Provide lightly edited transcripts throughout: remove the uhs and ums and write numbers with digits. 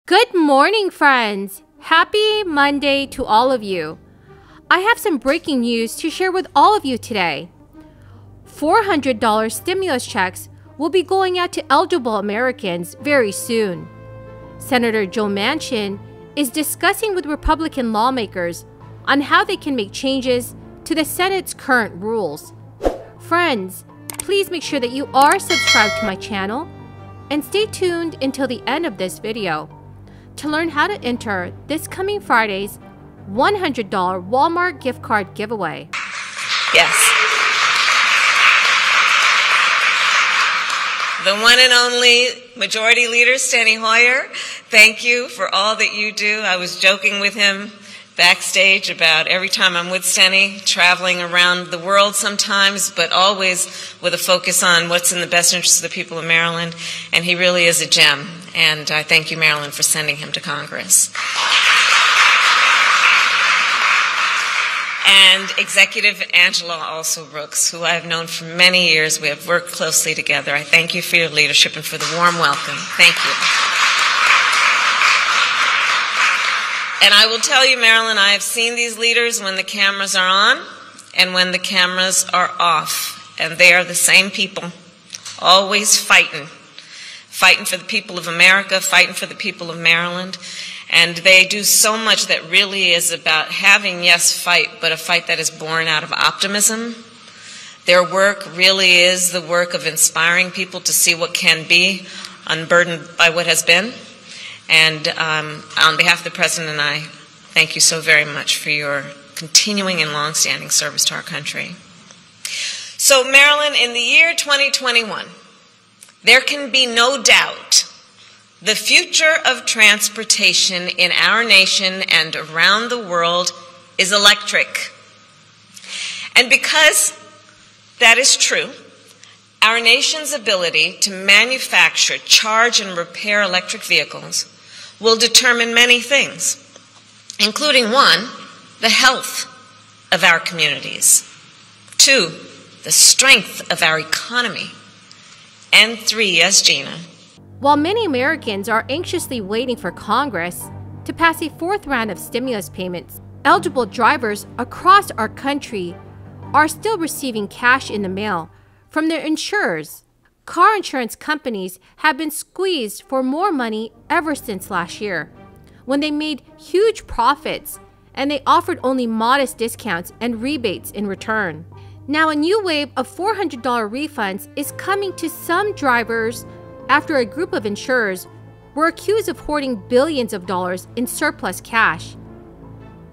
Good morning, friends! Happy Monday to all of you. I have some breaking news to share with all of you today. $400 stimulus checks will be going out to eligible Americans very soon. Senator Joe Manchin is discussing with Republican lawmakers on how they can make changes to the Senate's current rules. Friends, please make sure that you are subscribed to my channel and stay tuned until the end of this video to learn how to enter this coming Friday's $100 Walmart gift card giveaway. Yes. The one and only Majority Leader Steny Hoyer, thank you for all that you do. I was joking with him backstage about every time I'm with Steny, traveling around the world sometimes, but always with a focus on what's in the best interest of the people of Maryland, and he really is a gem. And I thank you, Maryland, for sending him to Congress. And Executive Angela also Brooks, who I've known for many years. We have worked closely together. I thank you for your leadership and for the warm welcome. Thank you. And I will tell you, Marilyn, I have seen these leaders when the cameras are on and when the cameras are off. And they are the same people, always fighting for the people of America, fighting for the people of Maryland. And they do so much that really is about having, yes, fight, but a fight that is born out of optimism. Their work really is the work of inspiring people to see what can be, unburdened by what has been. And on behalf of the President and I, thank you so very much for your continuing and longstanding service to our country. So, Maryland, in the year 2021, there can be no doubt the future of transportation in our nation and around the world is electric. And because that is true, our nation's ability to manufacture, charge, and repair electric vehicles will determine many things, including one, the health of our communities, two, the strength of our economy, and three, yes, Gina. While many Americans are anxiously waiting for Congress to pass a fourth round of stimulus payments, eligible drivers across our country are still receiving cash in the mail from their insurers. Car insurance companies have been squeezed for more money ever since last year, when they made huge profits and they offered only modest discounts and rebates in return. Now, a new wave of $400 refunds is coming to some drivers after a group of insurers were accused of hoarding billions of dollars in surplus cash.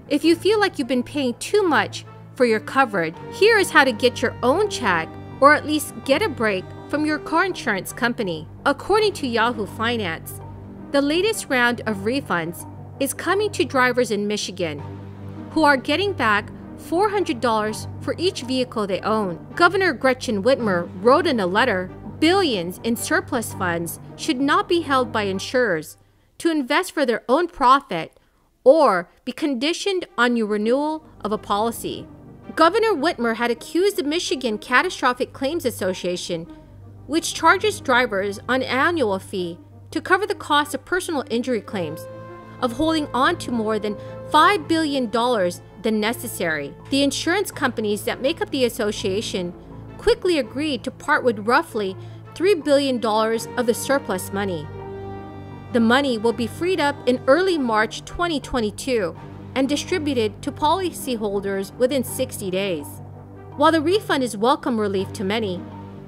If you feel like you've been paying too much for your coverage, here is how to get your own check or at least get a break from your car insurance company. According to Yahoo Finance, the latest round of refunds is coming to drivers in Michigan who are getting back $400 for each vehicle they own. Governor Gretchen Whitmer wrote in a letter, billions in surplus funds should not be held by insurers to invest for their own profit or be conditioned on your renewal of a policy. Governor Whitmer had accused the Michigan Catastrophic Claims Association, which charges drivers an annual fee to cover the cost of personal injury claims, of holding on to more than $5 billion than necessary. The insurance companies that make up the association quickly agreed to part with roughly $3 billion of the surplus money. The money will be freed up in early March 2022 and distributed to policyholders within 60 days. While the refund is welcome relief to many,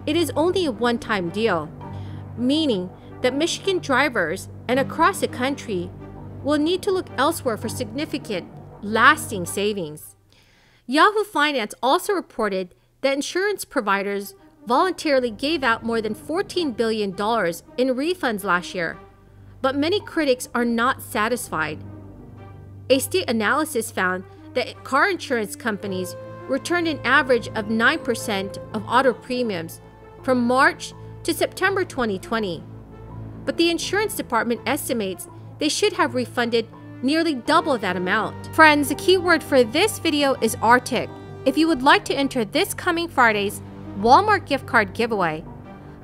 it is only a one-time deal, meaning that Michigan drivers and across the country will need to look elsewhere for significant, lasting savings. Yahoo Finance also reported that insurance providers voluntarily gave out more than $14 billion in refunds last year, but many critics are not satisfied. A state analysis found that car insurance companies returned an average of 9% of auto premiums from March to September 2020, but the insurance department estimates they should have refunded nearly double that amount. Friends, the keyword for this video is Arctic. If you would like to enter this coming Friday's Walmart gift card giveaway,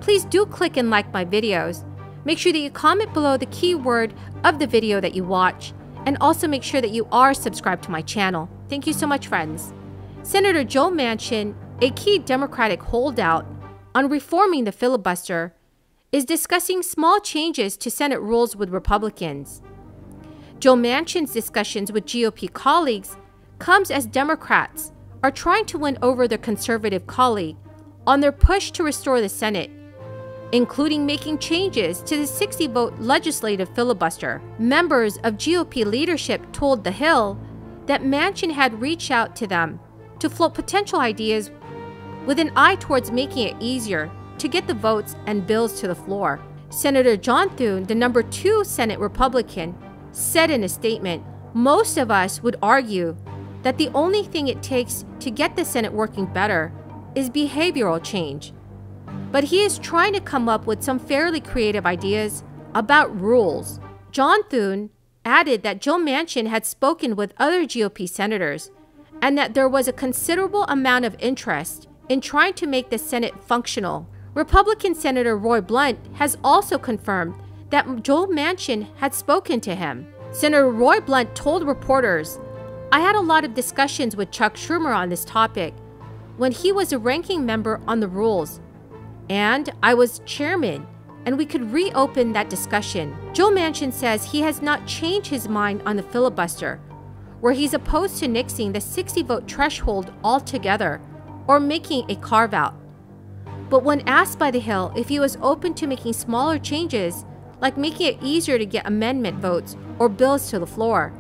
please do click and like my videos. Make sure that you comment below the keyword of the video that you watch, and also make sure that you are subscribed to my channel. Thank you so much, friends. Senator Joe Manchin, a key Democratic holdout on reforming the filibuster, is discussing small changes to Senate rules with Republicans. Joe Manchin's discussions with GOP colleagues comes as Democrats are trying to win over their conservative colleague on their push to restore the Senate, including making changes to the 60-vote legislative filibuster. Members of GOP leadership told The Hill that Manchin had reached out to them to float potential ideas with an eye towards making it easier to get the votes and bills to the floor. Senator John Thune, the number 2 Senate Republican, said in a statement, "Most of us would argue that the only thing it takes to get the Senate working better is behavioral change. But he is trying to come up with some fairly creative ideas about rules." John Thune added that Joe Manchin had spoken with other GOP senators and that there was a considerable amount of interest in trying to make the Senate functional. Republican Senator Roy Blunt has also confirmed that Joe Manchin had spoken to him. Senator Roy Blunt told reporters, "I had a lot of discussions with Chuck Schumer on this topic when he was a ranking member on the rules, and I was chairman, and we could reopen that discussion." Joe Manchin says he has not changed his mind on the filibuster, where he's opposed to nixing the 60-vote threshold altogether or making a carve-out. But when asked by The Hill if he was open to making smaller changes, like making it easier to get amendment votes or bills to the floor,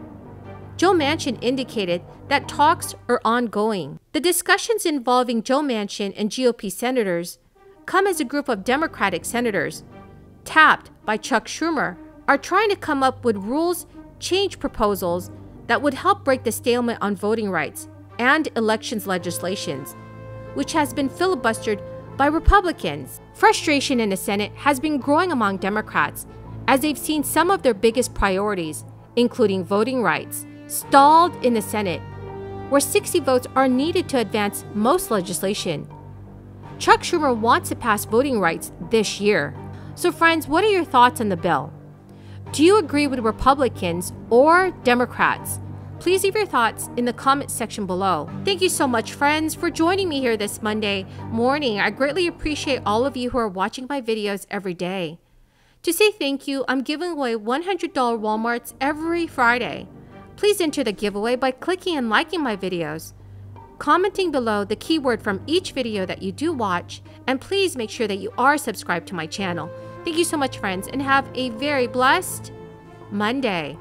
Joe Manchin indicated that talks are ongoing. The discussions involving Joe Manchin and GOP senators come as a group of Democratic senators, tapped by Chuck Schumer, are trying to come up with rules change proposals that would help break the stalemate on voting rights and elections legislations, which has been filibustered by Republicans. Frustration in the Senate has been growing among Democrats as they've seen some of their biggest priorities, including voting rights, stalled in the Senate, where 60 votes are needed to advance most legislation. Chuck Schumer wants to pass voting rights this year. So friends, what are your thoughts on the bill? Do you agree with Republicans or Democrats? Please leave your thoughts in the comment section below. Thank you so much, friends, for joining me here this Monday morning. I greatly appreciate all of you who are watching my videos every day. To say thank you, I'm giving away $100 Walmarts every Friday. Please enter the giveaway by clicking and liking my videos, commenting below the keyword from each video that you do watch, and please make sure that you are subscribed to my channel. Thank you so much, friends, and have a very blessed Monday.